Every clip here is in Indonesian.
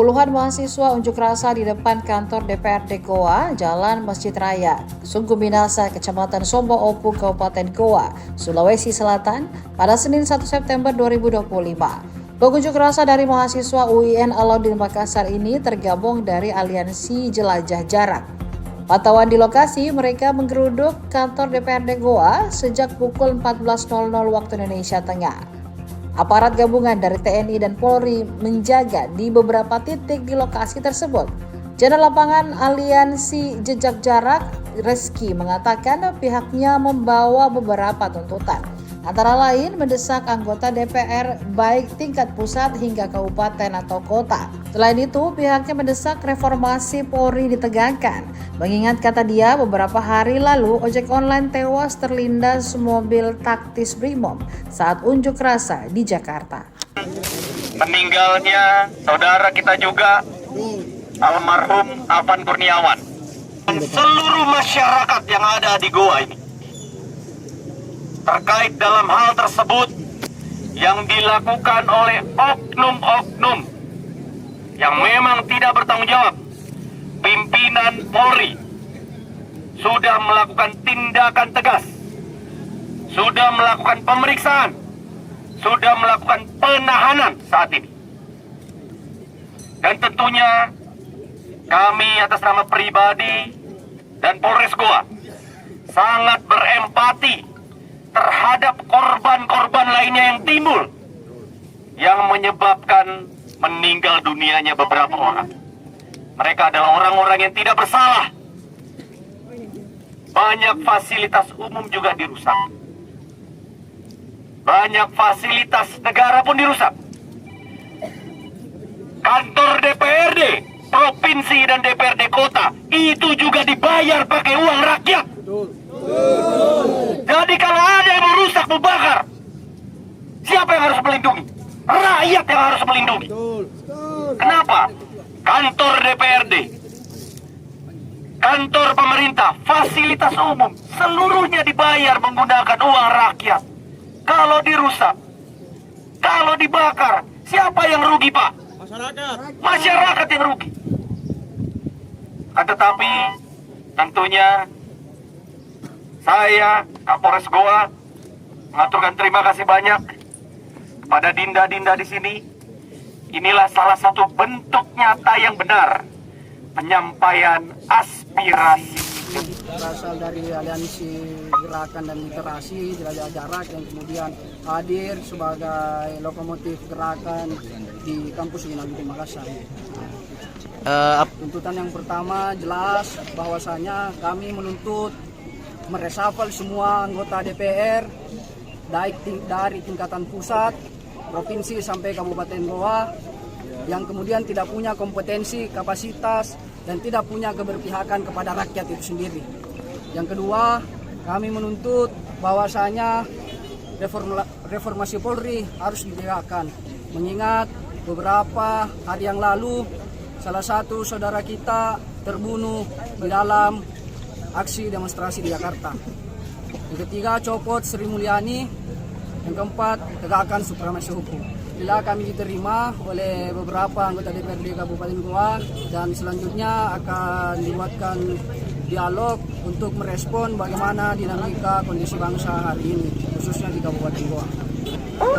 Puluhan mahasiswa unjuk rasa di depan kantor DPRD Goa, Jalan Masjid Raya, Sungguh Minasa, Kecamatan Sombo Opu, Kabupaten Goa, Sulawesi Selatan, pada Senin 1 September 2025. Pengunjuk rasa dari mahasiswa UIN Alauddin Makassar ini tergabung dari Aliansi Jelajah Jarak. Pantauan di lokasi, mereka menggeruduk kantor DPRD Goa sejak pukul 14.00 waktu Indonesia Tengah. Aparat gabungan dari TNI dan Polri menjaga di beberapa titik di lokasi tersebut. Jurnal lapangan Aliansi Jejak Jarak, Reski, mengatakan pihaknya membawa beberapa tuntutan. Antara lain mendesak anggota DPR baik tingkat pusat hingga kabupaten atau kota. Selain itu, pihaknya mendesak reformasi Polri ditegakkan. Mengingat, kata dia, beberapa hari lalu ojek online tewas terlindas mobil taktis Brimob saat unjuk rasa di Jakarta. Meninggalnya saudara kita juga, almarhum Afan Kurniawan. Dan seluruh masyarakat yang ada di Goa ini terkait dalam hal tersebut yang dilakukan oleh oknum-oknum yang memang tidak bertanggung jawab. Pimpinan Polri sudah melakukan tindakan tegas, sudah melakukan pemeriksaan, sudah melakukan penahanan saat ini. Dan tentunya kami atas nama pribadi dan Polres Goa sangat berempati terhadap korban-korban lainnya yang timbul, yang menyebabkan meninggal dunianya beberapa orang. Mereka adalah orang-orang yang tidak bersalah. Banyak fasilitas umum juga dirusak. Banyak fasilitas negara pun dirusak. Kantor DPRD provinsi dan DPRD kota itu juga dibayar pakai uang rakyat. Jadi kalau ada yang merusak, membakar, siapa yang harus melindungi? Rakyat yang harus melindungi. Kenapa? Kantor DPRD, kantor pemerintah, fasilitas umum, seluruhnya dibayar menggunakan uang rakyat. Kalau dirusak, kalau dibakar, siapa yang rugi, Pak? Masyarakat yang rugi. Tetapi tentunya saya, Kapolres Goa, mengaturkan terima kasih banyak pada dinda-dinda di sini. Inilah salah satu bentuk nyata yang benar penyampaian aspirasi. Berasal dari Aliansi Gerakan dan Literasi Jelajah Jarak yang kemudian hadir sebagai lokomotif gerakan di kampus UIN Alauddin Makassar. Tuntutan yang pertama jelas bahwasanya kami menuntut meresafel semua anggota DPR baik dari tingkatan pusat, provinsi sampai Kabupaten Goa yang kemudian tidak punya kompetensi, kapasitas dan tidak punya keberpihakan kepada rakyat itu sendiri. Yang kedua, kami menuntut bahwasanya reformasi Polri harus ditegakkan. Mengingat beberapa hari yang lalu salah satu saudara kita terbunuh di dalam aksi demonstrasi di Jakarta. Yang ketiga, copot Sri Mulyani. Yang keempat, tegakkan supremasi hukum. Bila kami diterima oleh beberapa anggota DPRD Kabupaten Goa dan selanjutnya akan dibuatkan dialog untuk merespon bagaimana dinamika kondisi bangsa hari ini, khususnya di Kabupaten Goa.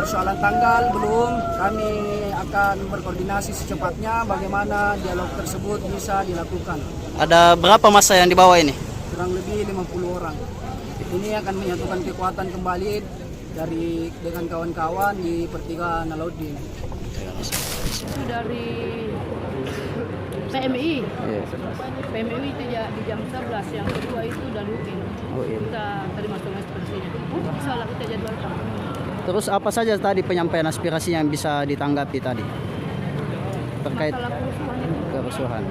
Persoalan tanggal belum, kami akan berkoordinasi secepatnya bagaimana dialog tersebut bisa dilakukan. Ada berapa massa yang dibawa ini? Kurang lebih 50 orang. Ini akan menyatukan kekuatan kembali dengan kawan-kawan di pertigaan Alauddin. Itu dari PMI. PMI itu ya di jam 11, yang kedua itu dari UIN. Kita terima ekspresinya. Salah kita jadwalkan. Terus apa saja tadi penyampaian aspirasi yang bisa ditanggapi tadi? Terkait kerusuhan.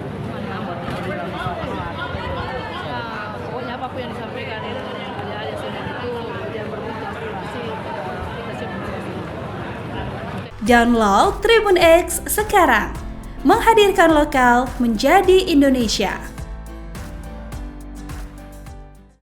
Pokoknya apapun yang disampaikan yang ada itu yang berbentuk aspirasi kita siap. Download Tribun X sekarang, menghadirkan lokal menjadi Indonesia.